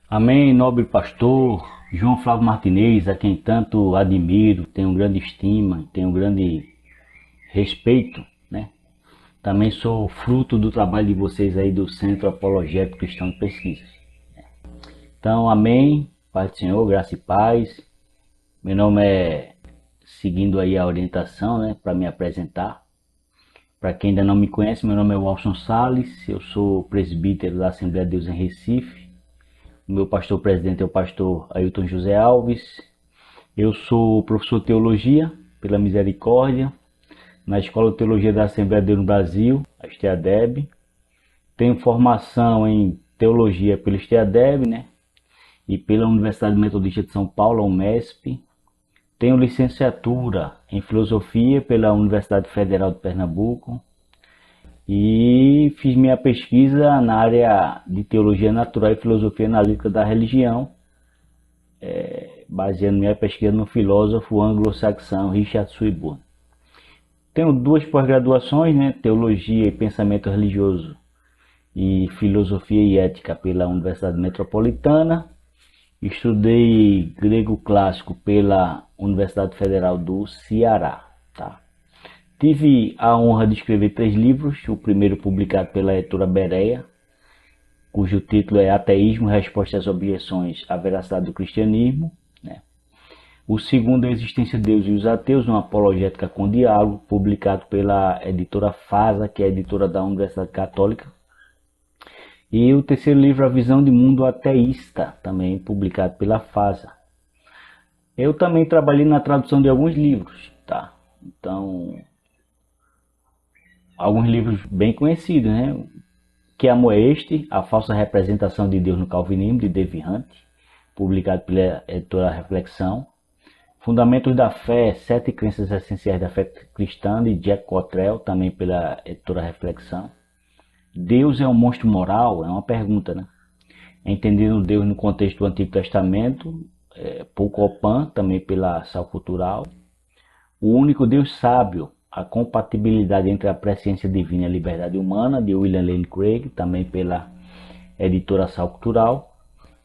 Amém, nobre pastor João Flávio Martinez, a quem tanto admiro, tenho grande estima, tenho grande respeito, né? Também sou fruto do trabalho de vocês aí do Centro Apologético Cristão de Pesquisas. Então, amém, Pai do Senhor, graça e paz. Meu nome é, seguindo aí a orientação, né, para me apresentar. Para quem ainda não me conhece, meu nome é Walson Salles, eu sou presbítero da Assembleia de Deus em Recife. O meu pastor presidente é o pastor Ailton José Alves. Eu sou professor de teologia pela Misericórdia, na Escola de Teologia da Assembleia de Deus no Brasil, a STEADEB. Tenho formação em teologia pela STEADEB, né? E pela Universidade Metodista de São Paulo, a UMESP. Tenho licenciatura em filosofia pela Universidade Federal de Pernambuco. E fiz minha pesquisa na área de teologia natural e filosofia analítica da religião, baseando minha pesquisa no filósofo anglo-saxão Richard Swinburne. Tenho duas pós-graduações, né, teologia e pensamento religioso e filosofia e ética pela Universidade Metropolitana. Estudei grego clássico pela Universidade Federal do Ceará, tá? Tive a honra de escrever 3 livros, o primeiro publicado pela editora Berea, cujo título é Ateísmo, Resposta às Objeções à Veracidade do Cristianismo, né? O segundo é Existência de Deus e os Ateus, uma apologética com diálogo, publicado pela editora FASA, que é a editora da Universidade Católica. E o terceiro livro, A Visão de Mundo Ateísta, também publicado pela FASA. Eu também trabalhei na tradução de alguns livros, tá? Então, alguns livros bem conhecidos, né? Que Amor é Este? A Falsa Representação de Deus no Calvinismo, de Dave Hunt, publicado pela editora Reflexão. Fundamentos da Fé, 7 Crenças Essenciais da Fé Cristã, de Jack Cottrell, também pela editora Reflexão. Deus é um monstro moral? É uma pergunta, né? Entendendo Deus no contexto do Antigo Testamento, Paul Copan, também pela Sal Cultural. O Único Deus Sábio, a compatibilidade entre a presciência divina e a liberdade humana, de William Lane Craig, também pela editora Sal Cultural.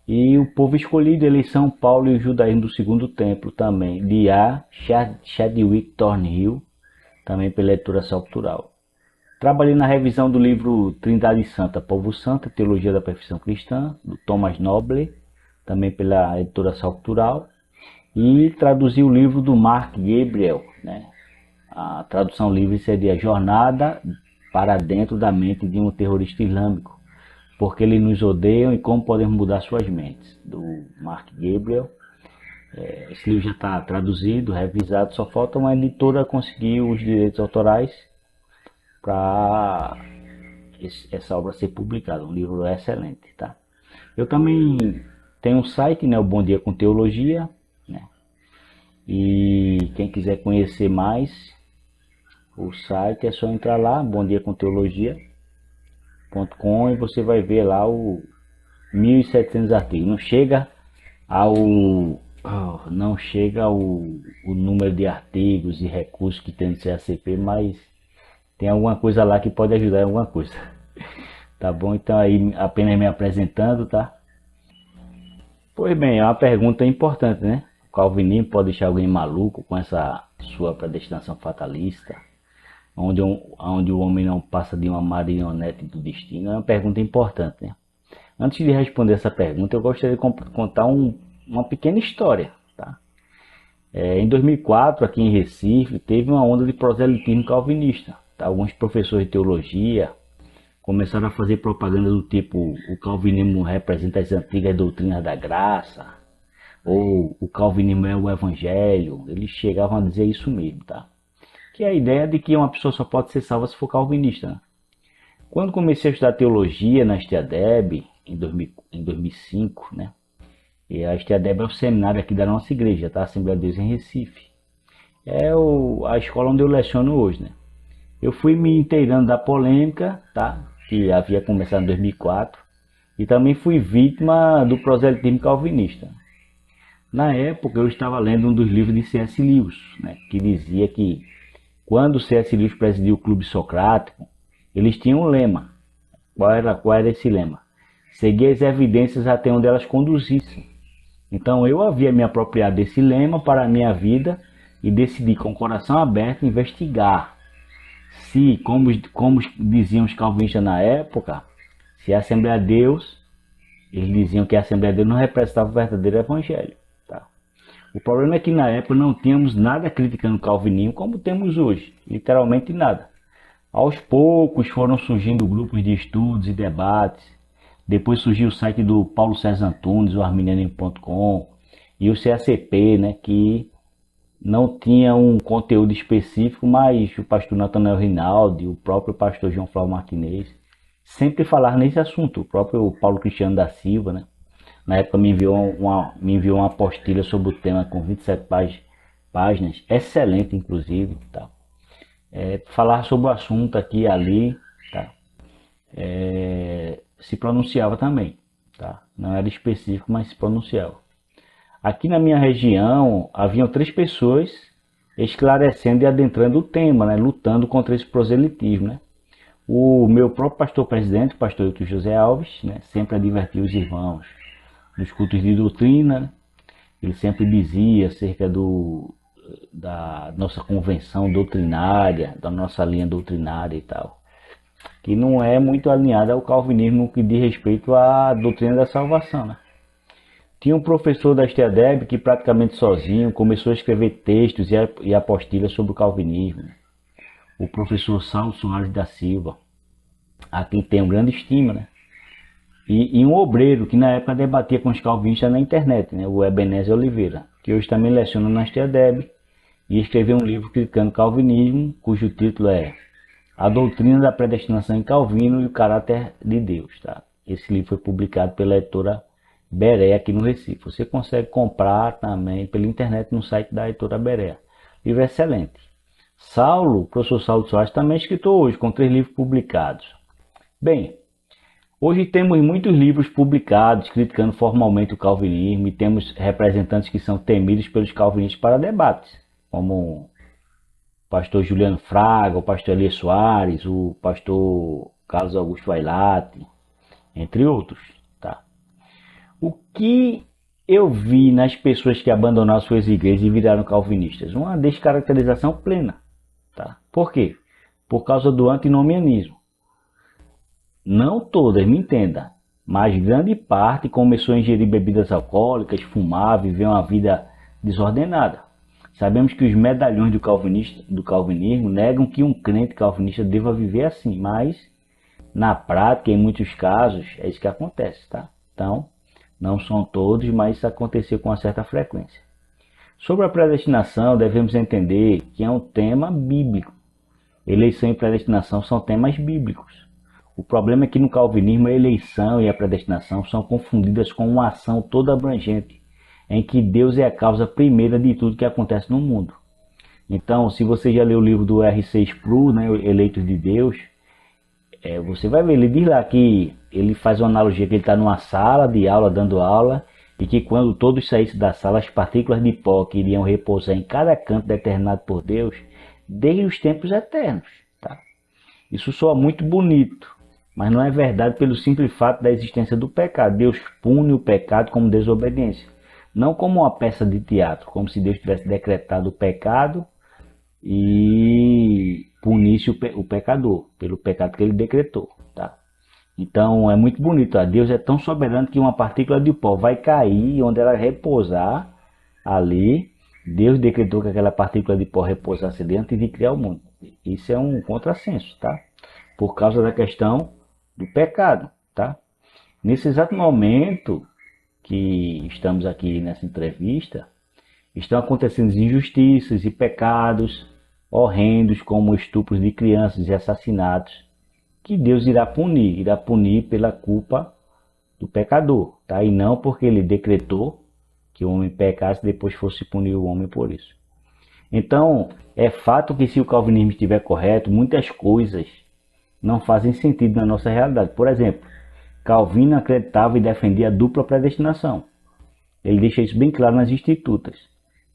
E O Povo Escolhido, Eleição, Paulo e o Judaísmo do Segundo Templo, também, de A. Chadwick Thornhill, também pela editora Sal Cultural. Trabalhei na revisão do livro Trindade Santa, Povo Santo, Teologia da Perfeição Cristã, do Thomas Noble, também pela editora Sal Cultural. E traduzi o livro do Mark Gabriel, né? A tradução livre seria Jornada para Dentro da Mente de um Terrorista Islâmico, porque eles nos odeiam e como podemos mudar suas mentes, do Mark Gabriel. Esse livro já está traduzido, revisado, só falta uma editora conseguir os direitos autorais para essa obra ser publicada. Um livro excelente, tá? Eu também tenho um site, né, o Bom Dia com Teologia, né? E quem quiser conhecer mais o site é só entrar lá, bomdiacomteologia.com, e você vai ver lá o 1.700 artigos. Não chega o número de artigos e recursos que tem no CACP, mas tem alguma coisa lá que pode ajudar em alguma coisa. Tá bom? Então aí apenas me apresentando, tá? Pois bem, é uma pergunta importante, né? O calvinismo pode deixar alguém maluco com essa sua predestinação fatalista, onde o homem não passa de uma marionete do destino? É uma pergunta importante, né? Antes de responder essa pergunta, eu gostaria de contar uma pequena história, tá? Em 2004, aqui em Recife, teve uma onda de proselitismo calvinista, tá? Alguns professores de teologia começaram a fazer propaganda do tipo: o calvinismo representa as antigas doutrinas da graça, ou o calvinismo é o evangelho. Eles chegavam a dizer isso mesmo, tá? Que é a ideia de que uma pessoa só pode ser salva se for calvinista, né? Quando comecei a estudar teologia na STEADEB, em 2005, né? E a STEADEB é o seminário aqui da nossa igreja, tá? Assembleia de Deus em Recife. É a escola onde eu leciono hoje, né? Eu fui me inteirando da polêmica, tá? Que havia começado em 2004. E também fui vítima do proselitismo calvinista. Na época eu estava lendo um dos livros de C.S. Lewis, né, que dizia que quando C.S. Lewis presidiu o Clube Socrático, eles tinham um lema. Qual era esse lema? Seguir as evidências até onde elas conduzissem. Então eu havia me apropriado desse lema para a minha vida e decidi com o coração aberto investigar se, como diziam os calvinistas na época, se a Assembleia de Deus, eles diziam que a Assembleia de Deus não representava o verdadeiro evangelho. Tá? O problema é que na época não tínhamos nada criticando o calvinismo como temos hoje, literalmente nada. Aos poucos foram surgindo grupos de estudos e debates. Depois surgiu o site do Paulo César Antunes, o arminianismo.com, e o CACP, né, que não tinha um conteúdo específico, mas o pastor Natanael Rinaldi, o próprio pastor João Flávio Martinez, sempre falaram nesse assunto. O próprio Paulo Cristiano da Silva, né, na época me enviou uma apostila sobre o tema com 27 páginas, excelente inclusive, tá? Falar sobre o assunto aqui e ali, tá? Se pronunciava também, tá? Não era específico, mas se pronunciava. Aqui na minha região haviam 3 pessoas esclarecendo e adentrando o tema, né? Lutando contra esse proselitismo, né? O meu próprio pastor presidente, o pastor Hilton José Alves, né? Sempre advertiu os irmãos nos cultos de doutrina, né? Ele sempre dizia acerca da nossa convenção doutrinária, da nossa linha doutrinária e tal, que não é muito alinhada ao calvinismo no que diz respeito à doutrina da salvação, né? Tinha um professor da STADEB que praticamente sozinho começou a escrever textos e apostilas sobre o calvinismo. O professor Saulo Soares da Silva, a quem tenho grande estima, né? E um obreiro que na época debatia com os calvinistas na internet, né? O Ebenezer Oliveira, que hoje também leciona na STADEB e escreveu um livro criticando o calvinismo, cujo título é A Doutrina da Predestinação em Calvino e o Caráter de Deus. Tá? Esse livro foi publicado pela editora Berea aqui no Recife. Você consegue comprar também pela internet no site da editora Berea. Livro excelente. O professor Saulo Soares, também é escritor hoje, com 3 livros publicados. Bem, hoje temos muitos livros publicados criticando formalmente o calvinismo e temos representantes que são temidos pelos calvinistas para debates, como o pastor Juliano Fraga, o pastor Elias Soares, o pastor Carlos Augusto Vailate, entre outros. Tá? O que eu vi nas pessoas que abandonaram suas igrejas e viraram calvinistas? Uma descaracterização plena. Tá? Por quê? Por causa do antinomianismo. Não todas, me entenda, mas grande parte começou a ingerir bebidas alcoólicas, fumar, viver uma vida desordenada. Sabemos que os medalhões do calvinismo negam que um crente calvinista deva viver assim, mas na prática, em muitos casos, é isso que acontece, tá? Então, não são todos, mas isso aconteceu com uma certa frequência. Sobre a predestinação, devemos entender que é um tema bíblico. Eleição e predestinação são temas bíblicos. O problema é que no calvinismo a eleição e a predestinação são confundidas com uma ação toda abrangente, em que Deus é a causa primeira de tudo que acontece no mundo. Então, se você já leu o livro do R.C. Sproul, né, Eleitos de Deus, você vai ver, ele diz lá que ele faz uma analogia que ele está numa sala de aula, dando aula, e que quando todos saíssem da sala, as partículas de pó que iriam repousar em cada canto determinado por Deus, desde os tempos eternos. Tá? Isso soa muito bonito, mas não é verdade pelo simples fato da existência do pecado. Deus pune o pecado como desobediência. Não como uma peça de teatro, como se Deus tivesse decretado o pecado e punisse o pecador pelo pecado que ele decretou. Tá? Então é muito bonito. Tá? Deus é tão soberano que uma partícula de pó vai cair onde ela repousar ali. Deus decretou que aquela partícula de pó repousasse ali antes de criar o mundo. Isso é um contrassenso, tá? Por causa da questão do pecado. Tá? Nesse exato momento que estamos aqui nessa entrevista, estão acontecendo injustiças e pecados horrendos como estupros de crianças e assassinatos que Deus irá punir pela culpa do pecador, tá? E não porque ele decretou que o homem pecasse e depois fosse punir o homem por isso. Então, é fato que se o calvinismo estiver correto, muitas coisas não fazem sentido na nossa realidade. Por exemplo, Calvino acreditava e defendia a dupla predestinação. ele deixa isso bem claro nas Institutas.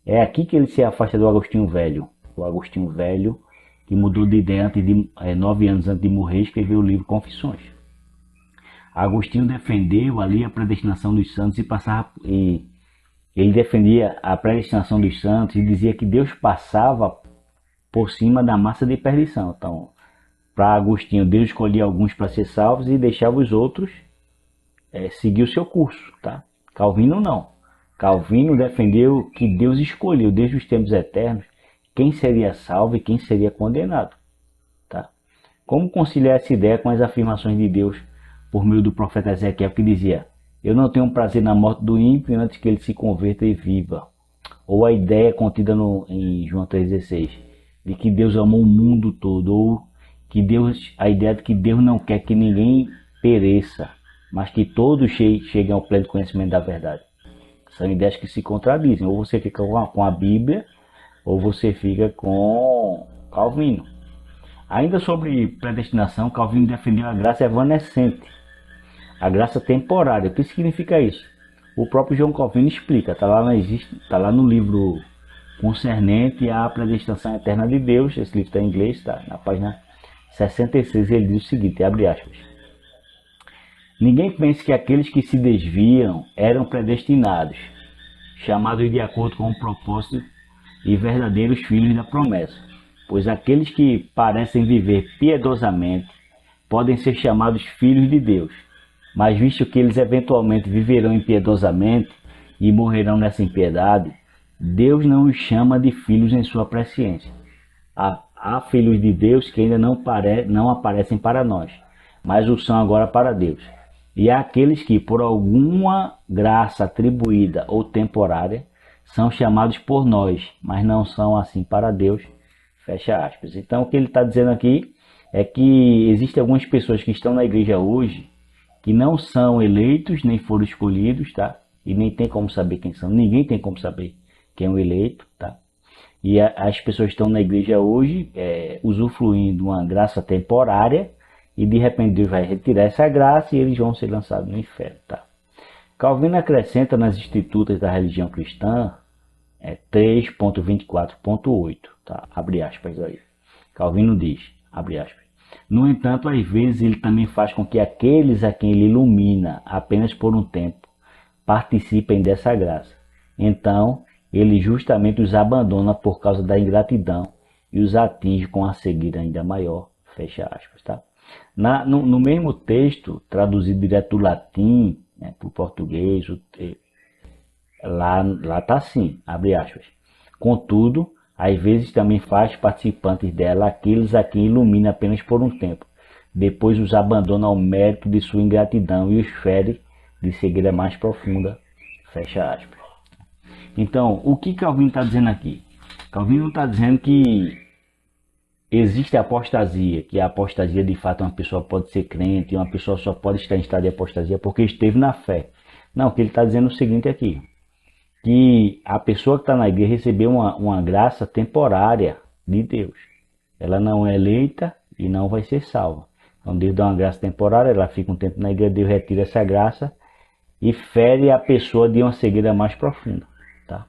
É aqui que ele se afasta do Agostinho Velho. O Agostinho Velho, que mudou de ideia 9 anos antes de morrer, escreveu o livro Confissões. Agostinho defendeu ali a predestinação dos santos e ele defendia a predestinação dos santos e dizia que Deus passava por cima da massa de perdição. Então, para Agostinho, Deus escolhia alguns para ser salvos e deixava os outros seguir o seu curso, tá? Calvino não. Calvino defendeu que Deus escolheu desde os tempos eternos quem seria salvo e quem seria condenado, tá? Como conciliar essa ideia com as afirmações de Deus por meio do profeta Ezequiel, que dizia: eu não tenho prazer na morte do ímpio antes que ele se converta e viva? Ou a ideia contida em João 3,16, de que Deus amou o mundo todo, ou a ideia de que Deus não quer que ninguém pereça, mas que todos cheguem ao pleno conhecimento da verdade. São ideias que se contradizem. Ou você fica com a Bíblia, ou você fica com Calvino. Ainda sobre predestinação, Calvino defendeu a graça evanescente, a graça temporária. O que significa isso? O próprio João Calvino explica, está lá no livro concernente à predestinação eterna de Deus. Esse livro está em inglês, está na página 66, ele diz o seguinte, abre aspas: ninguém pense que aqueles que se desviam eram predestinados, chamados de acordo com o propósito e verdadeiros filhos da promessa, pois aqueles que parecem viver piedosamente podem ser chamados filhos de Deus, mas visto que eles eventualmente viverão impiedosamente e morrerão nessa impiedade, Deus não os chama de filhos em sua presciência. Há filhos de Deus que ainda não aparecem para nós, mas o são agora para Deus. E há aqueles que, por alguma graça atribuída ou temporária, são chamados por nós, mas não são assim para Deus. Fecha aspas. Então, o que ele está dizendo aqui é que existem algumas pessoas que estão na igreja hoje que não são eleitos, nem foram escolhidos, tá? E nem tem como saber quem são. Ninguém tem como saber quem é o eleito, tá? E as pessoas estão na igreja hoje usufruindo de uma graça temporária e de repente Deus vai retirar essa graça e eles vão ser lançados no inferno, tá? Calvino acrescenta nas Institutas da Religião Cristã 3.24.8, tá? Abre aspas aí. Calvino diz, abre aspas: no entanto, às vezes ele também faz com que aqueles a quem ele ilumina apenas por um tempo participem dessa graça. Então, ele justamente os abandona por causa da ingratidão e os atinge com a cegueira ainda maior. Fecha aspas, tá? No mesmo texto, traduzido direto do latim, para o português, lá está assim, abre aspas: contudo, às vezes também faz participantes dela aqueles a quem ilumina apenas por um tempo. Depois os abandona ao mérito de sua ingratidão e os fere de cegueira mais profunda. Fecha aspas. Então, o que Calvino está dizendo aqui? Calvino está dizendo que existe a apostasia, que a apostasia de fato uma pessoa pode ser crente, e uma pessoa só pode estar em estado de apostasia porque esteve na fé. Não, o que ele está dizendo é o seguinte aqui, que a pessoa que está na igreja recebeu uma graça temporária de Deus. Ela não é eleita e não vai ser salva. Então Deus dá uma graça temporária, ela fica um tempo na igreja, Deus retira essa graça e fere a pessoa de uma cegueira mais profunda. Tá?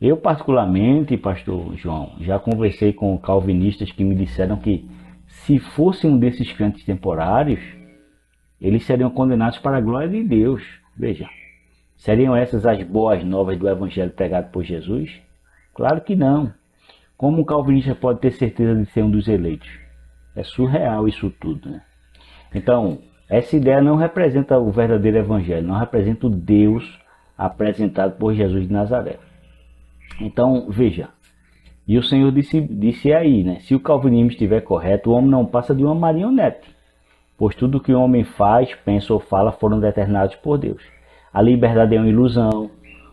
Eu particularmente, pastor João, já conversei com calvinistas que me disseram que se fosse um desses crentes temporários, eles seriam condenados para a glória de Deus. Veja, seriam essas as boas novas do evangelho pregado por Jesus? Claro que não. Como um calvinista pode ter certeza de ser um dos eleitos? É surreal isso tudo, né? Então, essa ideia não representa o verdadeiro evangelho, não representa o Deus apresentado por Jesus de Nazaré. Então, veja, e o Senhor disse aí, né? Se o calvinismo estiver correto, o homem não passa de uma marionete, pois tudo que o homem faz, pensa ou fala foram determinados por Deus. A liberdade é uma ilusão,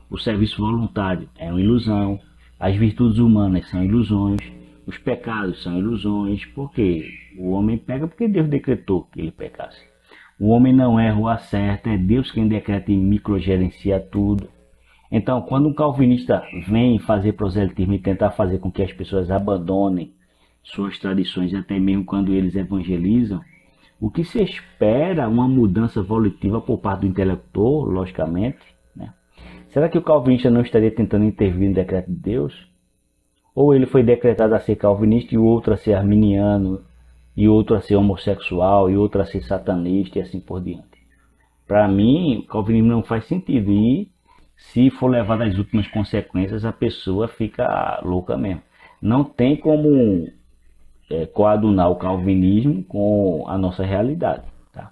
o serviço voluntário é uma ilusão, as virtudes humanas são ilusões, os pecados são ilusões, porque o homem peca porque Deus decretou que ele pecasse. O homem não erra ou acerta, é Deus quem decreta e microgerencia tudo. Então, quando um calvinista vem fazer proselitismo e tentar fazer com que as pessoas abandonem suas tradições, até mesmo quando eles evangelizam, o que se espera uma mudança volitiva por parte do intelector, logicamente, né? Será que o calvinista não estaria tentando intervir no decreto de Deus? Ou ele foi decretado a ser calvinista e o outro a ser arminiano, e outro a ser homossexual, e outro a ser satanista e assim por diante? Para mim, o calvinismo não faz sentido, e se for levado às últimas consequências, a pessoa fica louca mesmo. Não tem como coadunar o calvinismo com a nossa realidade. Tá?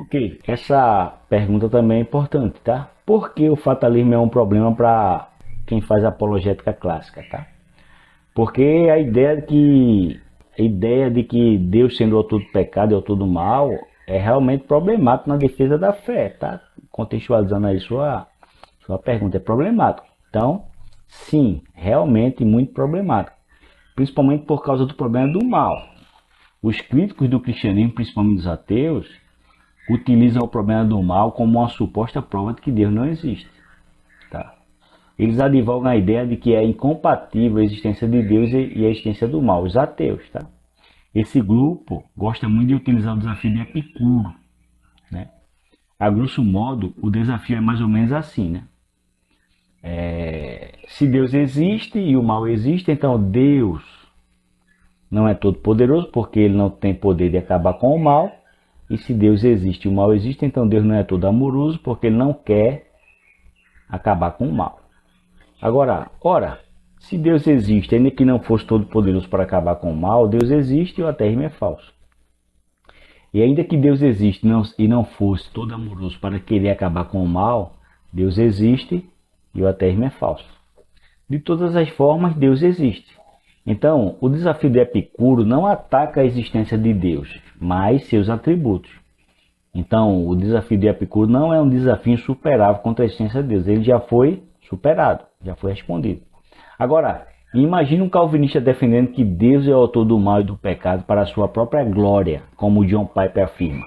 Ok, essa pergunta também é importante, tá? Por que o fatalismo é um problema para quem faz apologética clássica, tá? Porque a ideia de que Deus sendo o autor do pecado e o autor do mal é realmente problemático na defesa da fé, tá? Contextualizando aí sua pergunta, é problemático. Então, sim, realmente muito problemático. Principalmente por causa do problema do mal. Os críticos do cristianismo, principalmente os ateus, utilizam o problema do mal como uma suposta prova de que Deus não existe. Tá? Eles advogam a ideia de que é incompatível a existência de Deus e a existência do mal, os ateus. Tá? Esse grupo gosta muito de utilizar o desafio de Epicuro. Né? A grosso modo, o desafio é mais ou menos assim. Né? Se Deus existe e o mal existe, então Deus não é todo poderoso, porque ele não tem poder de acabar com o mal. E se Deus existe e o mal existe, então Deus não é todo amoroso, porque ele não quer acabar com o mal. Agora, ora, se Deus existe, ainda que não fosse todo poderoso para acabar com o mal, Deus existe e o ateísmo é falso. E ainda que Deus existe e não fosse todo amoroso para querer acabar com o mal, Deus existe e o ateísmo é falso. De todas as formas, Deus existe. Então, o desafio de Epicuro não ataca a existência de Deus, mas seus atributos. Então, o desafio de Epicuro não é um desafio insuperável contra a existência de Deus. Ele já foi superado, já foi respondido. Agora, imagine um calvinista defendendo que Deus é o autor do mal e do pecado para a sua própria glória, como John Piper afirma.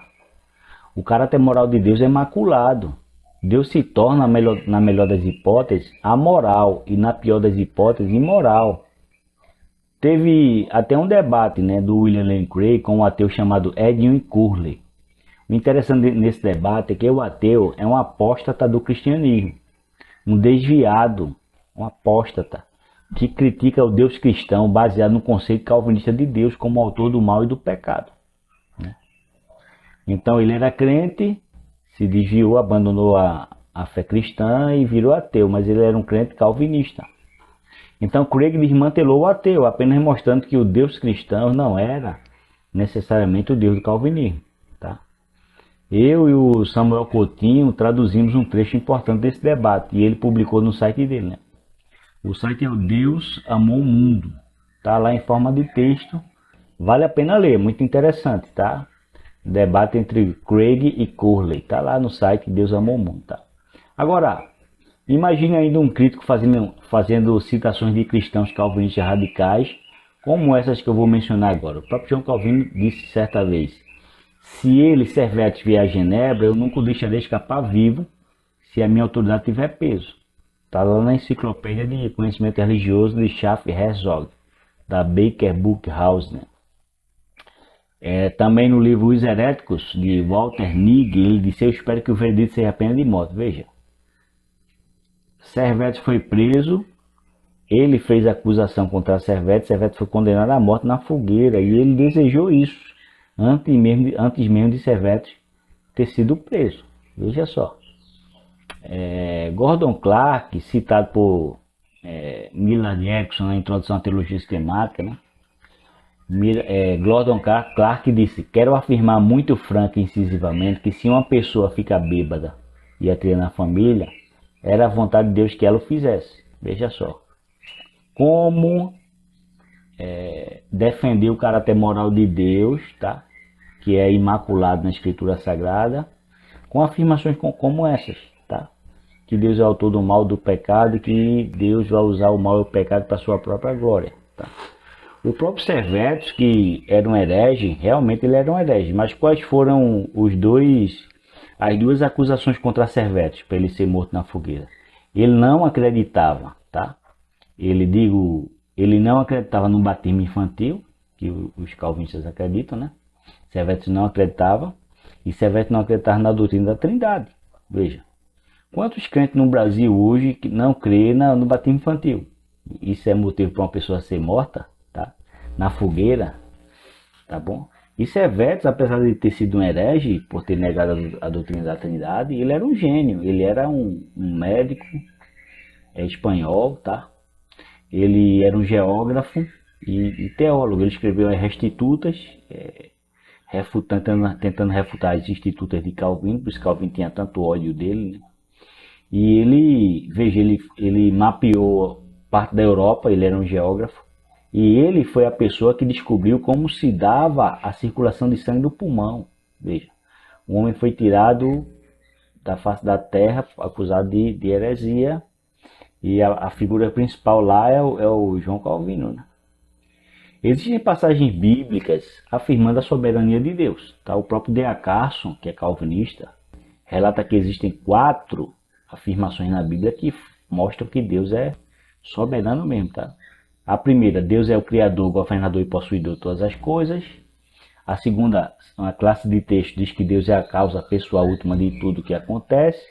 O caráter moral de Deus é maculado. Deus se torna, na melhor das hipóteses, amoral e, na pior das hipóteses, imoral. Teve até um debate, né, do William Lane Craig com um ateu chamado Edwin Curley. O interessante nesse debate é que o ateu é um apóstata do cristianismo, um desviado, um apóstata, que critica o Deus cristão baseado no conceito calvinista de Deus como autor do mal e do pecado. Então ele era crente, se desviou, abandonou a fé cristã e virou ateu, mas ele era um crente calvinista. Então Craig desmantelou o ateu, apenas mostrando que o Deus cristão não era necessariamente o Deus do calvinismo. Tá? Eu e o Samuel Coutinho traduzimos um trecho importante desse debate e ele publicou no site dele. Né? O site é o Deus Amou o Mundo. Está lá em forma de texto. Vale a pena ler, muito interessante. Tá? Debate entre Craig e Curley. Está lá no site Deus Amou o Mundo. Tá? Agora, imagine ainda um crítico fazendo citações de cristãos calvinistas radicais, como essas que eu vou mencionar agora. O próprio João Calvino disse certa vez: se ele, Servetes, vier a Genebra, eu nunca o deixarei escapar vivo, se a minha autoridade tiver peso. Está lá na Enciclopédia de Conhecimento Religioso de Schaff Herzog, da Baker Book House. Né? Também no livro Os Heréticos, de Walter Nigg, ele disse: eu espero que o veredito seja a pena de morte. Veja. Servetes foi preso, ele fez acusação contra Servetes foi condenado à morte na fogueira e ele desejou isso antes mesmo de Servetes ter sido preso. Veja só. Gordon Clark, citado por Millard Erickson na introdução à teologia sistemática, né? Gordon Clark disse: quero afirmar muito franca e incisivamente que se uma pessoa fica bêbada e a cria na família, era a vontade de Deus que ela o fizesse. Veja só. Como defender o caráter moral de Deus, tá? Que é imaculado na Escritura Sagrada, com afirmações como essas. Tá? Que Deus é autor do mal, do pecado, e que Deus vai usar o mal e o pecado para a sua própria glória. Tá? O próprio Servetos, que era um herege, realmente ele era um herege. Mas quais foram as duas acusações contra Servetos para ele ser morto na fogueira? Ele não acreditava, tá? Ele não acreditava no batismo infantil, que os calvinistas acreditam, né? Servetos não acreditava. E Sevete não acreditava na doutrina da Trindade. Veja, quantos crentes no Brasil hoje que não crê no batismo infantil? Isso é motivo para uma pessoa ser morta, tá? Na fogueira, tá bom? E Sevete, apesar de ter sido um herege por ter negado a doutrina da Trindade, ele era um gênio, ele era um médico espanhol, tá? Ele era um geógrafo e teólogo. Ele escreveu as Restitutas, tentando refutar as Institutas de Calvino, por isso Calvino tinha tanto ódio dele, né? E ele, veja, ele mapeou parte da Europa, ele era um geógrafo, e ele foi a pessoa que descobriu como se dava a circulação de sangue do pulmão. Veja, o homem foi tirado da face da terra, acusado de heresia, e a figura principal lá é o João Calvino, né? Existem passagens bíblicas afirmando a soberania de Deus. Tá? O próprio D.A. Carson, que é calvinista, relata que existem 4 afirmações na Bíblia que mostram que Deus é soberano mesmo. Tá? A primeira, Deus é o Criador, governador e possuidor de todas as coisas. A segunda, uma classe de texto diz que Deus é a causa pessoal última de tudo que acontece.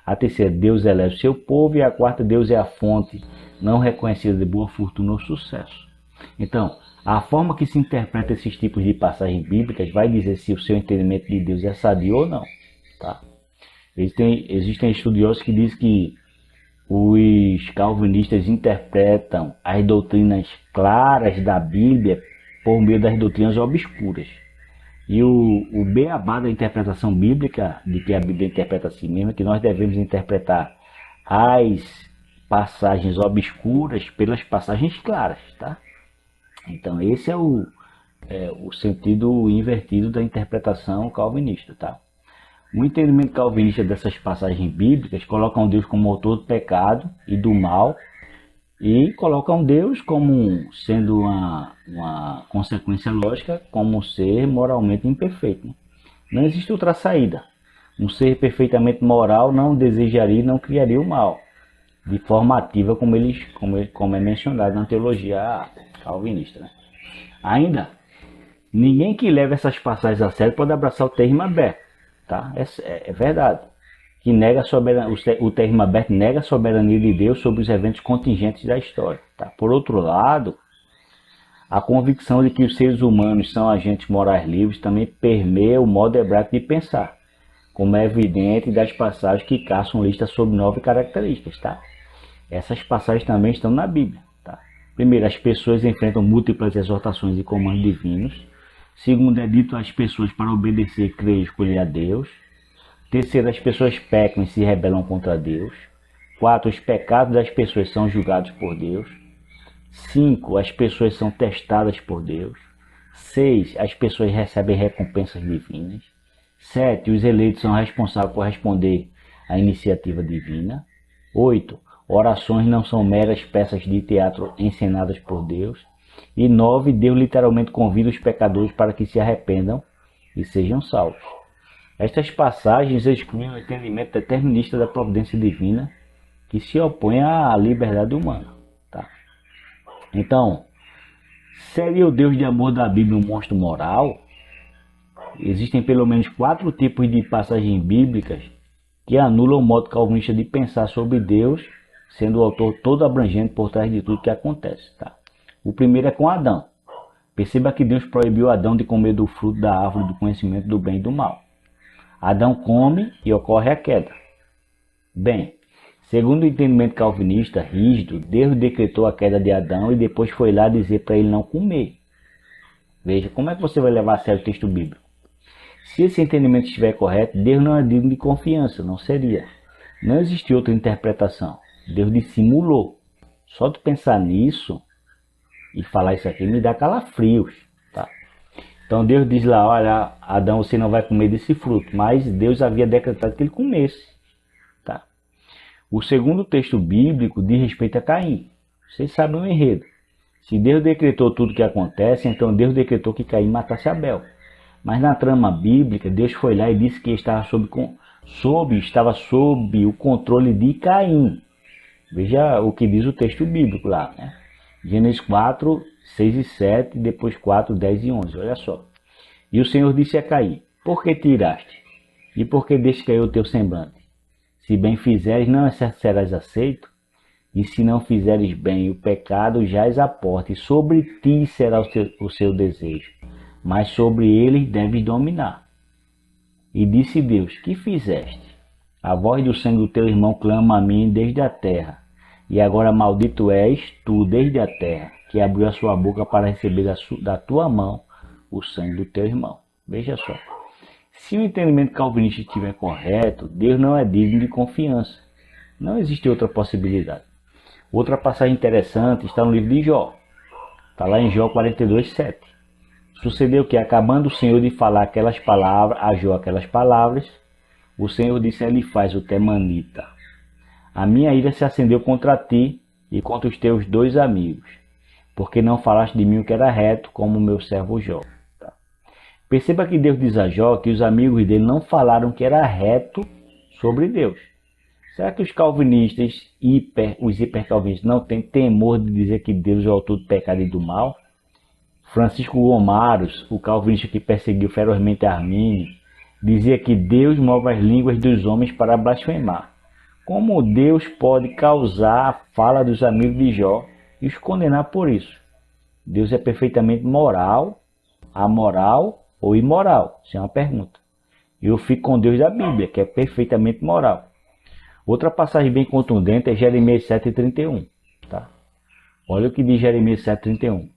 A terceira, Deus eleva o seu povo. E a quarta, Deus é a fonte não reconhecida de boa fortuna ou sucesso. Então, a forma que se interpreta esses tipos de passagens bíblicas vai dizer se o seu entendimento de Deus é sadio ou não. Tá? Existem estudiosos que dizem que os calvinistas interpretam as doutrinas claras da Bíblia por meio das doutrinas obscuras. E o beabá da interpretação bíblica, de que a Bíblia interpreta a si mesma, é que nós devemos interpretar as passagens obscuras pelas passagens claras, tá? Então esse é o sentido invertido da interpretação calvinista, tá? O entendimento calvinista dessas passagens bíblicas coloca um Deus como autor do pecado e do mal, e coloca um Deus como sendo uma consequência lógica, como um ser moralmente imperfeito, né? Não existe outra saída. Um ser perfeitamente moral não desejaria e não criaria o mal de forma ativa, como é mencionado na teologia calvinista, né? Ainda, ninguém que leva essas passagens a sério pode abraçar o termo aberto, tá? É verdade. Que nega o termo aberto nega a soberania de Deus sobre os eventos contingentes da história, tá? Por outro lado, a convicção de que os seres humanos são agentes morais livres também permeia o modo hebraico de pensar, como é evidente das passagens que Carson lista sob 9 características, tá? Essas passagens também estão na Bíblia, tá? Primeiro, as pessoas enfrentam múltiplas exortações e comandos divinos. Segundo, é dito às pessoas para obedecer, crer e escolher a Deus. Terceiro, as pessoas pecam e se rebelam contra Deus. 4, os pecados das pessoas são julgados por Deus. 5, as pessoas são testadas por Deus. 6, as pessoas recebem recompensas divinas. 7, os eleitos são responsáveis por responder à iniciativa divina. 8, orações não são meras peças de teatro encenadas por Deus. E 9, Deus literalmente convida os pecadores para que se arrependam e sejam salvos. Estas passagens excluem o entendimento determinista da providência divina, que se opõe à liberdade humana, tá? Então, seria o Deus de amor da Bíblia um monstro moral? Existem pelo menos 4 tipos de passagens bíblicas que anulam o modo calvinista de pensar sobre Deus, sendo o autor todo abrangente por trás de tudo que acontece, tá? O primeiro é com Adão. Perceba que Deus proibiu Adão de comer do fruto da árvore do conhecimento do bem e do mal. Adão come e ocorre a queda. Bem, segundo o entendimento calvinista rígido, Deus decretou a queda de Adão e depois foi lá dizer para ele não comer. Veja, como é que você vai levar a sério o texto bíblico? Se esse entendimento estiver correto, Deus não é digno de confiança, não seria. Não existe outra interpretação. Deus dissimulou. Só de pensar nisso e falar isso aqui me dá calafrios, tá? Então Deus diz lá, olha, Adão, você não vai comer desse fruto, mas Deus havia decretado que ele comesse, tá? O segundo texto bíblico diz respeito a Caim. Vocês sabem o enredo. Se Deus decretou tudo o que acontece, então Deus decretou que Caim matasse Abel. Mas na trama bíblica, Deus foi lá e disse que estava sob o controle de Caim. Veja o que diz o texto bíblico lá, né? Gênesis 4, 6 e 7, depois 4, 10 e 11, olha só. E o Senhor disse a Caim, por que tiraste? E por que deixa cair o teu semblante? Se bem fizeres, não serás aceito, e se não fizeres bem, o pecado jaz à porta, e sobre ti será o seu desejo, mas sobre eles deves dominar. E disse Deus: que fizeste? A voz do sangue do teu irmão clama a mim desde a terra, e agora maldito és tu desde a terra, que abriu a sua boca para receber da tua mão o sangue do teu irmão. Veja só. Se o entendimento calvinista estiver correto, Deus não é digno de confiança. Não existe outra possibilidade. Outra passagem interessante está no livro de Jó. Está lá em Jó 42:7. Sucedeu que, acabando o Senhor de falar aquelas palavras, a Jó aquelas palavras, o Senhor disse a Elifaz, o temanita: a minha ira se acendeu contra ti e contra os teus 2 amigos, porque não falaste de mim o que era reto, como o meu servo Jó. Perceba que Deus diz a Jó que os amigos dele não falaram que era reto sobre Deus. Será que os calvinistas, os hipercalvinistas, não têm temor de dizer que Deus é o autor do pecado e do mal? Francisco Gomaros, o calvinista que perseguiu ferozmente Armínio, dizia que Deus move as línguas dos homens para blasfemar. Como Deus pode causar a fala dos amigos de Jó e os condenar por isso? Deus é perfeitamente moral, amoral ou imoral? Isso é uma pergunta. Eu fico com Deus da Bíblia, que é perfeitamente moral. Outra passagem bem contundente é Jeremias 7:31. Tá? Olha o que diz Jeremias 7:31.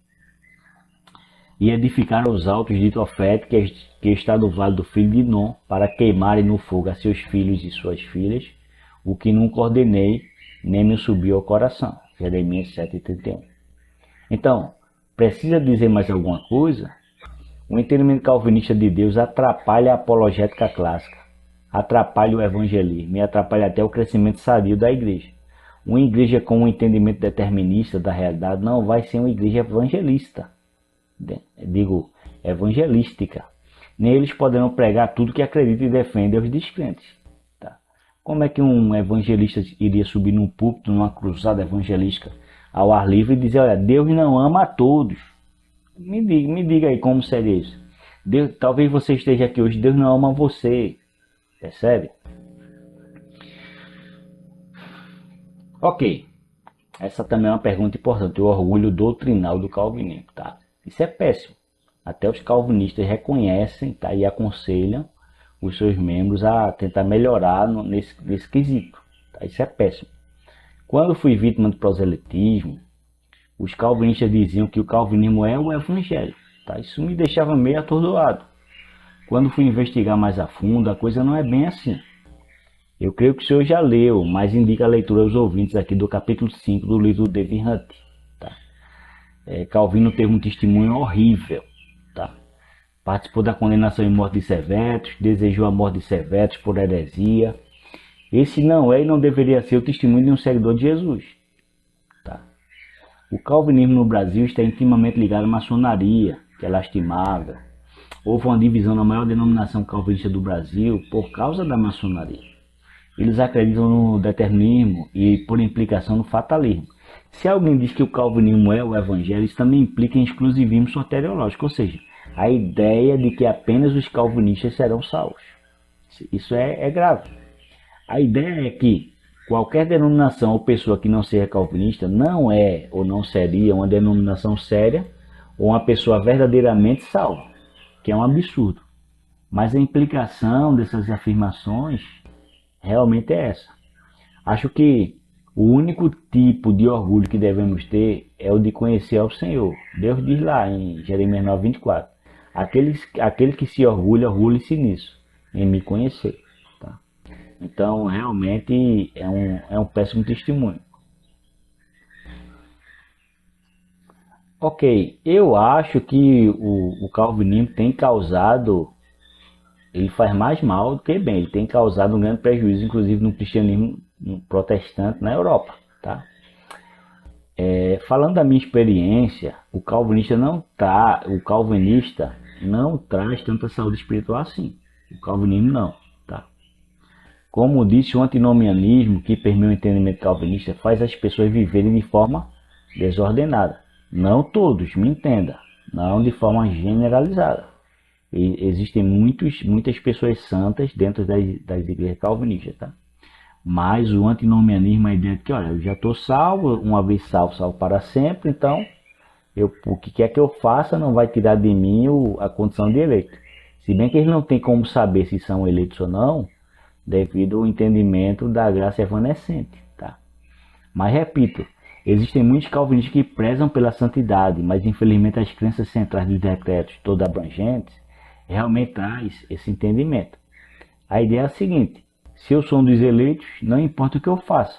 E edificaram os altos de Tofete, que está no vale do filho de Nom, para queimarem no fogo a seus filhos e suas filhas, o que nunca ordenei, nem me subiu ao coração. Jeremias 7:31. Então, precisa dizer mais alguma coisa? O entendimento calvinista de Deus atrapalha a apologética clássica, atrapalha o evangelismo e atrapalha até o crescimento sadio da igreja. Uma igreja com um entendimento determinista da realidade não vai ser uma igreja evangelista. Digo, evangelística. Nem eles poderão pregar tudo que acreditam e defendem aos descrentes. Tá? Como é que um evangelista iria subir num púlpito, numa cruzada evangelística, ao ar livre e dizer: olha, Deus não ama a todos? Me diga aí como seria isso. Deus, talvez você esteja aqui hoje, Deus não ama você. Percebe? Ok. Essa também é uma pergunta importante. O orgulho doutrinal do calvinismo. Tá? Isso é péssimo. Até os calvinistas reconhecem, tá, e aconselham os seus membros a tentar melhorar nesse quesito. Tá? Isso é péssimo. Quando fui vítima de proselitismo, os calvinistas diziam que o calvinismo é o evangelho. Tá? Isso me deixava meio atordoado. Quando fui investigar mais a fundo, a coisa não é bem assim. Eu creio que o senhor já leu, mas indica a leitura aos ouvintes aqui do capítulo 5 do livro do David Hunt. Tá? Calvino teve um testemunho horrível. Tá? Participou da condenação e morte de Servetus, desejou a morte de Servetus por heresia. Esse não é e não deveria ser o testemunho de um seguidor de Jesus. Tá? O calvinismo no Brasil está intimamente ligado à maçonaria, que é lastimável. Houve uma divisão na maior denominação calvinista do Brasil por causa da maçonaria. Eles acreditam no determinismo e, por implicação, no fatalismo. Se alguém diz que o calvinismo é o evangelho, isso também implica em exclusivismo soteriológico, ou seja, a ideia de que apenas os calvinistas serão salvos. Isso é grave. A ideia é que qualquer denominação ou pessoa que não seja calvinista não é ou não seria uma denominação séria ou uma pessoa verdadeiramente salva, que é um absurdo. Mas a implicação dessas afirmações realmente é essa. Acho que o único tipo de orgulho que devemos ter é o de conhecer ao Senhor. Deus diz lá em Jeremias 9:24, aquele que se orgulha, orgulhe-se nisso, em me conhecer. Tá? Então, realmente é um péssimo testemunho. Ok, eu acho que o calvinismo tem causado, ele faz mais mal do que bem, ele tem causado um grande prejuízo, inclusive no cristianismo protestante na Europa. Tá? Falando da minha experiência, o calvinista não traz tanta saúde espiritual assim. O calvinismo não. Tá? Como disse, o antinomianismo que permeia o entendimento calvinista faz as pessoas viverem de forma desordenada. Não todos, me entenda, não de forma generalizada. Existem muitas pessoas santas dentro das igrejas calvinistas, tá? Mas o antinomianismo é a ideia de que, olha, eu já estou salvo, uma vez salvo, salvo para sempre, então o que quer que eu faça não vai tirar de mim a condição de eleito. Se bem que eles não têm como saber se são eleitos ou não, devido ao entendimento da graça evanescente, tá? Mas repito, existem muitos calvinistas que prezam pela santidade, mas infelizmente as crenças centrais dos decretos todo abrangentes realmente traz esse entendimento. A ideia é a seguinte: se eu sou um dos eleitos, não importa o que eu faça,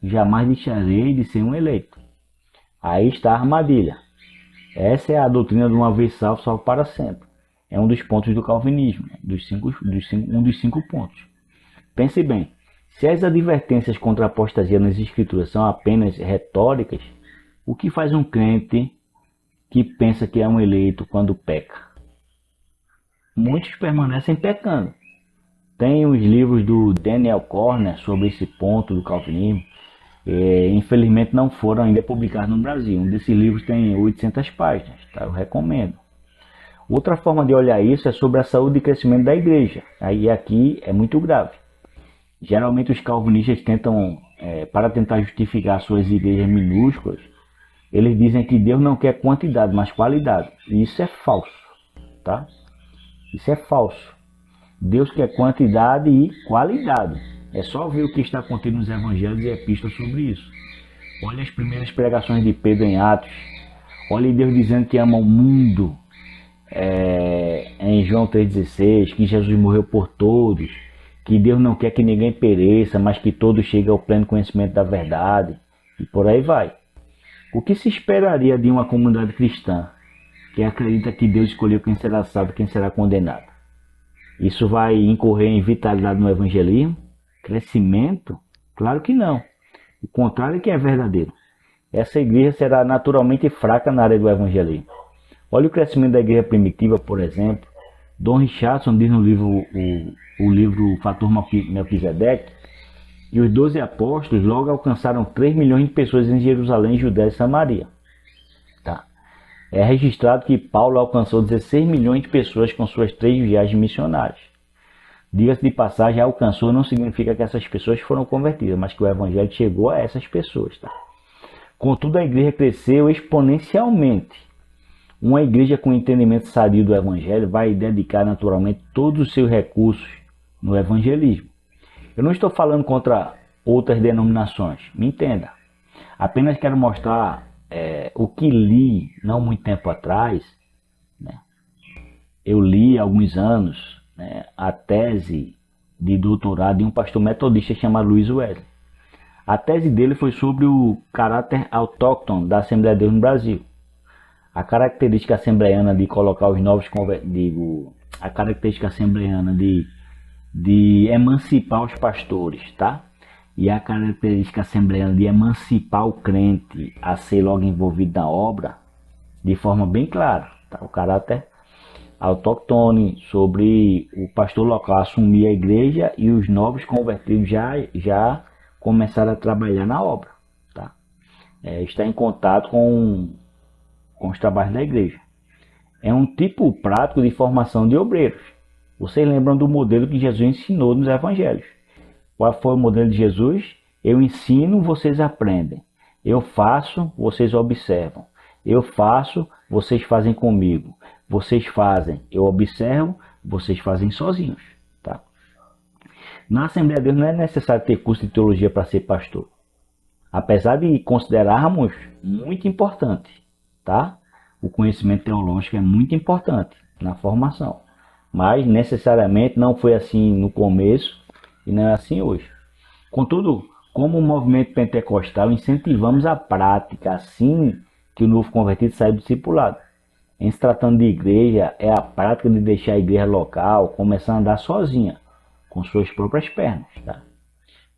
jamais deixarei de ser um eleito. Aí está a armadilha. Essa é a doutrina de uma vez salvo, salvo para sempre. É um dos pontos do calvinismo, um dos cinco pontos. Pense bem, se as advertências contra a apostasia nas escrituras são apenas retóricas, o que faz um crente que pensa que é um eleito quando peca? Muitos permanecem pecando. Tem os livros do Daniel Corner sobre esse ponto do calvinismo. Infelizmente não foram ainda publicados no Brasil. Um desses livros tem 800 páginas, tá? Eu recomendo. Outra forma de olhar isso é sobre a saúde e crescimento da igreja. Aí aqui é muito grave. Geralmente os calvinistas tentam, para tentar justificar suas igrejas minúsculas, eles dizem que Deus não quer quantidade, mas qualidade. E isso é falso, tá? Isso é falso. Deus quer quantidade e qualidade. É só ver o que está contido nos evangelhos e epístolas sobre isso. Olha as primeiras pregações de Pedro em Atos. Olha Deus dizendo que ama o mundo. Em João 3,16, que Jesus morreu por todos, que Deus não quer que ninguém pereça, mas que todos cheguem ao pleno conhecimento da verdade, e por aí vai. O que se esperaria de uma comunidade cristã que acredita que Deus escolheu quem será salvo e quem será condenado? Isso vai incorrer em vitalidade no evangelismo? Crescimento? Claro que não. O contrário é que é verdadeiro. Essa igreja será naturalmente fraca na área do evangelismo. Olha o crescimento da igreja primitiva, por exemplo. Don Richardson diz no livro, o livro Fator Melquisedeque, que os 12 apóstolos logo alcançaram 3 milhões de pessoas em Jerusalém, Judéia e Samaria. Tá? É registrado que Paulo alcançou 16 milhões de pessoas com suas 3 viagens missionárias. Diga-se de passagem, alcançou não significa que essas pessoas foram convertidas, mas que o evangelho chegou a essas pessoas. Tá? Contudo, a igreja cresceu exponencialmente. Uma igreja com entendimento sadio do evangelho vai dedicar naturalmente todos os seus recursos no evangelismo. Eu não estou falando contra outras denominações, me entenda. Apenas quero mostrar o que li não muito tempo atrás. Né? Eu li há alguns anos, né, a tese de doutorado de um pastor metodista chamado Luiz Wesley. A tese dele foi sobre o caráter autóctone da Assembleia de Deus no Brasil. A característica assembleiana de colocar os novos convertidos, a característica assembleiana de emancipar os pastores, tá? E a característica assembleiana de emancipar o crente a ser logo envolvido na obra, de forma bem clara, tá? O caráter autóctone sobre o pastor local assumir a igreja e os novos convertidos já começaram a trabalhar na obra, tá? Está em contato com os trabalhos da igreja. É um tipo prático de formação de obreiros. Vocês lembram do modelo que Jesus ensinou nos evangelhos? Qual foi o modelo de Jesus? Eu ensino, vocês aprendem. Eu faço, vocês observam. Eu faço, vocês fazem comigo. Vocês fazem, eu observo, vocês fazem sozinhos. Tá? Na Assembleia de Deus não é necessário ter curso de teologia para ser pastor. Apesar de considerarmos muito importante, tá? O conhecimento teológico é muito importante na formação. Mas necessariamente não foi assim no começo e não é assim hoje. Contudo, como o movimento pentecostal, incentivamos a prática assim que o novo convertido sai do discipulado. Em se tratando de igreja, é a prática de deixar a igreja local começar a andar sozinha, com suas próprias pernas. Tá?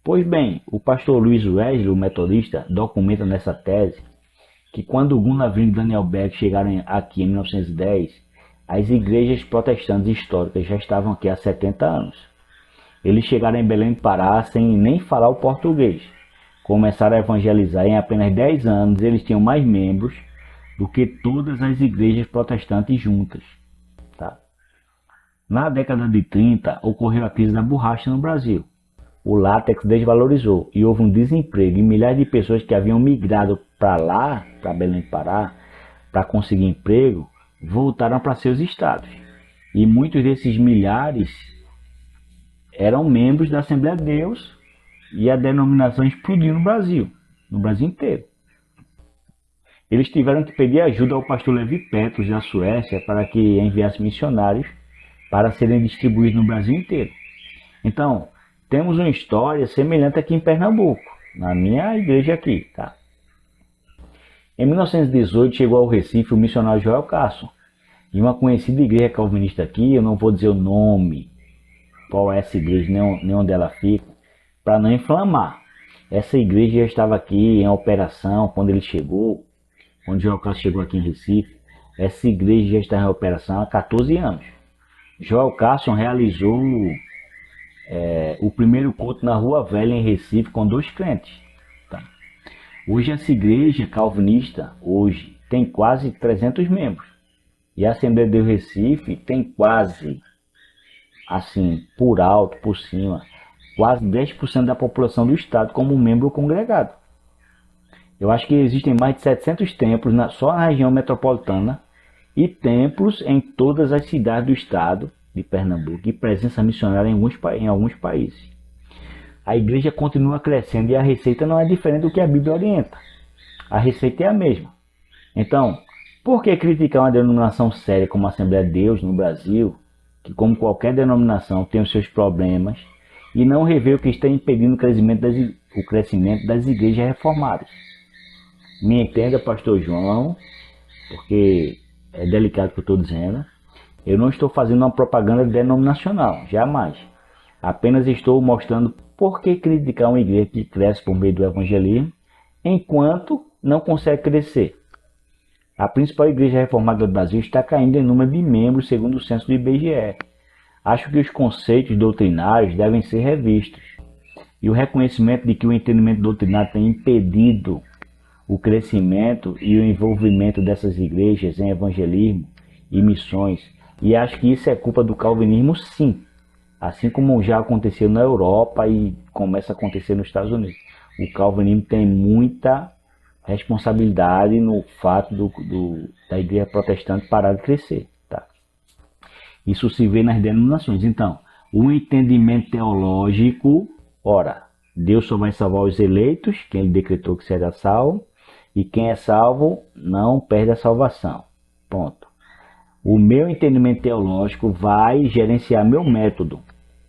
Pois bem, o pastor Luiz Wesley, o metodista, documenta nessa tese que quando Gunnar e Daniel Beck chegaram aqui em 1910, as igrejas protestantes históricas já estavam aqui há 70 anos. Eles chegaram em Belém do Pará sem nem falar o português. Começaram a evangelizar em apenas 10 anos, eles tinham mais membros do que todas as igrejas protestantes juntas. Tá? Na década de 30, ocorreu a crise da borracha no Brasil. O látex desvalorizou e houve um desemprego e milhares de pessoas que haviam migrado para lá, para Belém do Pará, para conseguir emprego, voltaram para seus estados. E muitos desses milhares eram membros da Assembleia de Deus e a denominação explodiu no Brasil inteiro. Eles tiveram que pedir ajuda ao pastor Levi Petros da Suécia para que enviasse missionários para serem distribuídos no Brasil inteiro. Então, temos uma história semelhante aqui em Pernambuco, na minha igreja aqui, tá? Em 1918 chegou ao Recife o missionário Joel Carson, em uma conhecida igreja calvinista aqui, eu não vou dizer o nome, qual é essa igreja, nem onde ela fica, para não inflamar. Essa igreja já estava aqui em operação quando ele chegou, quando Joel Carson chegou aqui em Recife. Essa igreja já está em operação há 14 anos. Joel Carson realizou o primeiro culto na Rua Velha em Recife com 2 crentes. Tá? Hoje essa igreja calvinista tem quase 300 membros. E a Assembleia de Deus Recife tem quase, assim, por alto, por cima, quase 10% da população do estado como membro congregado. Eu acho que existem mais de 700 templos só na região metropolitana e templos em todas as cidades do estado de Pernambuco e presença missionária em alguns países. A igreja continua crescendo e a receita não é diferente do que a Bíblia orienta. A receita é a mesma. Então, por que criticar uma denominação séria como a Assembleia de Deus no Brasil, que como qualquer denominação tem os seus problemas, e não rever o que está impedindo o crescimento das igrejas reformadas? Me entenda, pastor João, porque é delicado o que eu estou dizendo. Eu não estou fazendo uma propaganda denominacional, jamais. Apenas estou mostrando por que criticar uma igreja que cresce por meio do evangelismo, enquanto não consegue crescer. A principal igreja reformada do Brasil está caindo em número de membros, segundo o censo do IBGE. Acho que os conceitos doutrinários devem ser revistos. E o reconhecimento de que o entendimento doutrinário tem impedido o crescimento e o envolvimento dessas igrejas em evangelismo e missões. E acho que isso é culpa do calvinismo, sim. Assim como já aconteceu na Europa e começa a acontecer nos Estados Unidos. O calvinismo tem muita responsabilidade no fato da igreja protestante parar de crescer. Tá? Isso se vê nas denominações. Então, o entendimento teológico, ora, Deus só vai salvar os eleitos, quem ele decretou que será salvo, e quem é salvo não perde a salvação. Ponto. O meu entendimento teológico vai gerenciar meu método.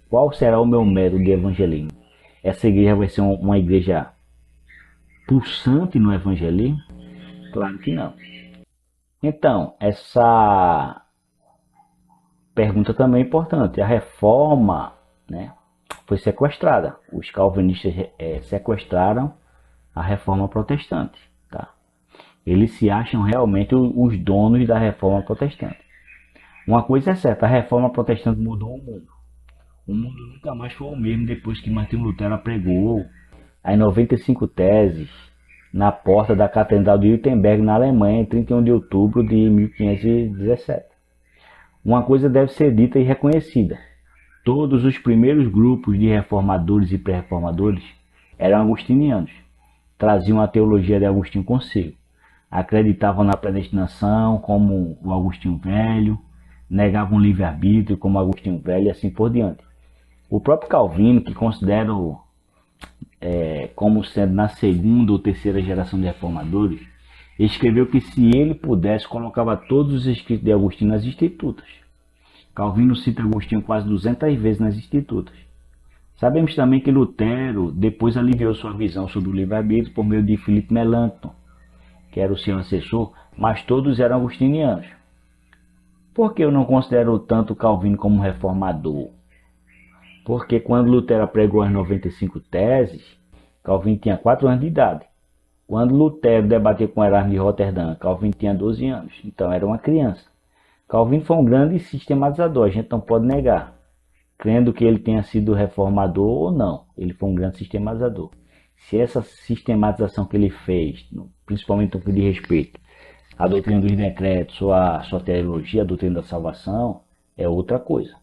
Qual será o meu método de evangelismo? Essa igreja vai ser uma igreja pulsante no evangelismo? Claro que não. Então, essa pergunta também é importante. A reforma, né, foi sequestrada. Os calvinistas sequestraram a reforma protestante. Tá? Eles se acham realmente os donos da reforma protestante. Uma coisa é certa, a reforma protestante mudou o mundo. O mundo nunca mais foi o mesmo depois que Martinho Lutero pregou as 95 teses na porta da Catedral de Wittenberg, na Alemanha, em 31 de outubro de 1517. Uma coisa deve ser dita e reconhecida. Todos os primeiros grupos de reformadores e pré-reformadores eram agostinianos. Traziam a teologia de Agostinho consigo. Acreditavam na predestinação, como o Agostinho Velho, negavam o livre-arbítrio, como Agostinho Velho, e assim por diante. O próprio Calvino, que considero como sendo na segunda ou terceira geração de reformadores, escreveu que se ele pudesse, colocava todos os escritos de Agostinho nas Institutas. Calvino cita Agostinho quase 200 vezes nas Institutas. Sabemos também que Lutero depois aliviou sua visão sobre o livre-arbítrio por meio de Philippe Melanchthon, que era o seu assessor, mas todos eram agostinianos. Por que eu não considero tanto Calvino como um reformador? Porque quando Lutero pregou as 95 teses, Calvino tinha 4 anos de idade. Quando Lutero debateu com Erasmo de Roterdã, Calvino tinha 12 anos, então era uma criança. Calvino foi um grande sistematizador, a gente não pode negar. Crendo que ele tenha sido reformador ou não, ele foi um grande sistematizador. Se essa sistematização que ele fez, principalmente no que diz respeito à doutrina dos decretos ou à soteriologia, a doutrina da salvação, é outra coisa.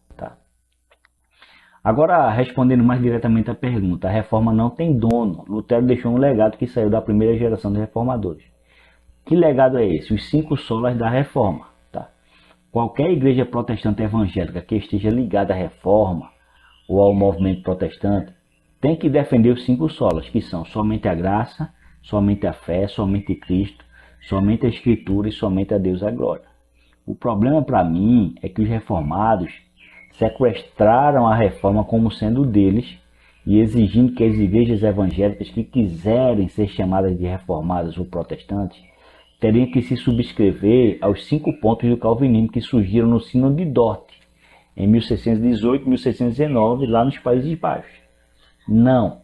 Agora, respondendo mais diretamente à pergunta, a reforma não tem dono. Lutero deixou um legado que saiu da primeira geração de reformadores. Que legado é esse? Os 5 solas da reforma. Tá? Qualquer igreja protestante evangélica que esteja ligada à reforma ou ao movimento protestante tem que defender os 5 solas, que são somente a graça, somente a fé, somente Cristo, somente a Escritura e somente a Deus a glória. O problema para mim é que os reformados sequestraram a reforma como sendo deles e exigindo que as igrejas evangélicas que quiserem ser chamadas de reformadas ou protestantes teriam que se subscrever aos 5 pontos do calvinismo que surgiram no Sínodo de Dort em 1618 e 1619 lá nos Países Baixos. Não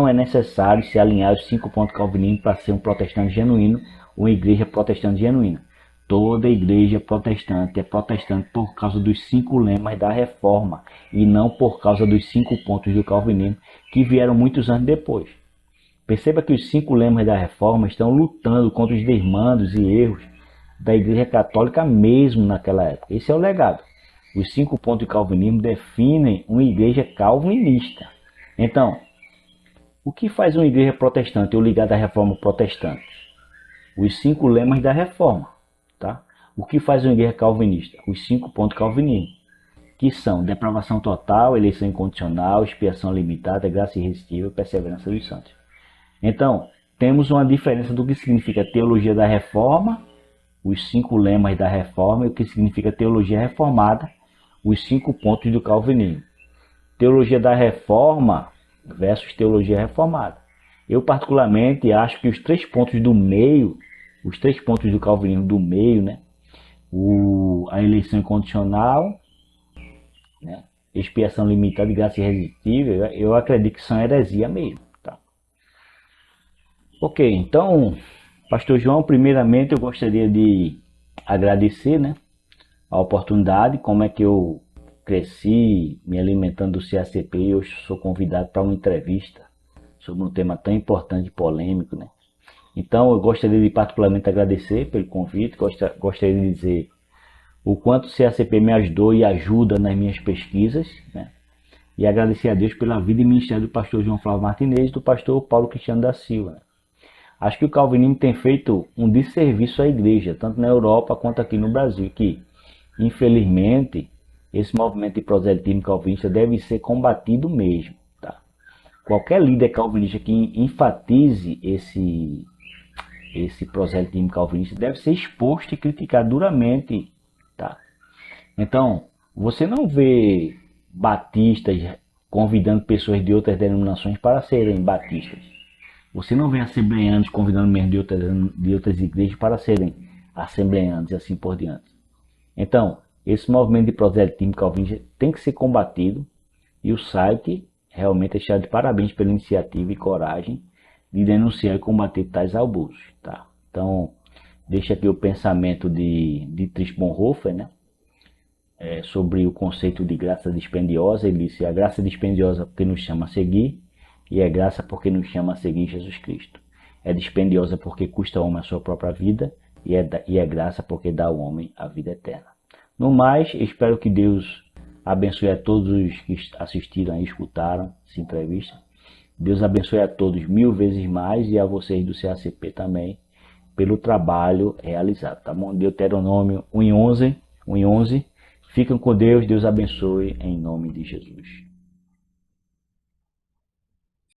é necessário se alinhar aos 5 pontos do calvinismo para ser um protestante genuíno ou uma igreja protestante genuína. Toda igreja protestante é protestante por causa dos 5 lemas da reforma e não por causa dos 5 pontos do calvinismo que vieram muitos anos depois. Perceba que os 5 lemas da reforma estão lutando contra os desmandos e erros da igreja católica mesmo naquela época. Esse é o legado. Os 5 pontos do calvinismo definem uma igreja calvinista. Então, o que faz uma igreja protestante ou ligada à reforma protestante? Os 5 lemas da reforma. Tá? O que faz uma igreja calvinista? Os 5 pontos calvinismo, que são depravação total, eleição incondicional, expiação limitada, graça irresistível e perseverança dos santos. Então, temos uma diferença do que significa teologia da reforma, os 5 lemas da reforma, e o que significa teologia reformada, os 5 pontos do calvinismo. Teologia da reforma versus teologia reformada. Eu particularmente acho que os 3 pontos do meio, os 3 pontos do calvinismo do meio, né? A eleição incondicional, né? Expiação limitada e graça irresistível, eu acredito que são heresia mesmo. Tá? Ok, então, Pastor João, primeiramente eu gostaria de agradecer, né, a oportunidade, como é que eu cresci me alimentando do CACP e hoje sou convidado para uma entrevista sobre um tema tão importante e polêmico, né? Então eu gostaria de particularmente agradecer pelo convite, gostaria de dizer o quanto o CACP me ajudou e ajuda nas minhas pesquisas, né? E agradecer a Deus pela vida e ministério do pastor João Flávio Martinez e do pastor Paulo Cristiano da Silva. Né? Acho que o calvinismo tem feito um desserviço à igreja, tanto na Europa quanto aqui no Brasil, que infelizmente esse movimento de proselitismo calvinista deve ser combatido mesmo. Tá? Qualquer líder calvinista que enfatize esse proselitismo calvinista deve ser exposto e criticado duramente. Tá? Então, você não vê batistas convidando pessoas de outras denominações para serem batistas. Você não vê assembleanos convidando membros de outras igrejas para serem assembleanos e assim por diante. Então, esse movimento de proselitismo calvinista tem que ser combatido e o site realmente está de parabéns pela iniciativa e coragem de denunciar e combater tais abusos. Tá? Então, deixa aqui o pensamento de Dietrich Bonhoeffer, né? Sobre o conceito de graça dispendiosa. Ele disse: a graça dispendiosa porque nos chama a seguir, e é graça porque nos chama a seguir Jesus Cristo. É dispendiosa porque custa ao homem a sua própria vida, e é graça porque dá ao homem a vida eterna. No mais, espero que Deus abençoe a todos os que assistiram e escutaram essa entrevista. Deus abençoe a todos 1000 vezes mais e a vocês do CACP também pelo trabalho realizado. Tá bom? Deuteronômio 1:11. Fiquem com Deus, Deus abençoe em nome de Jesus.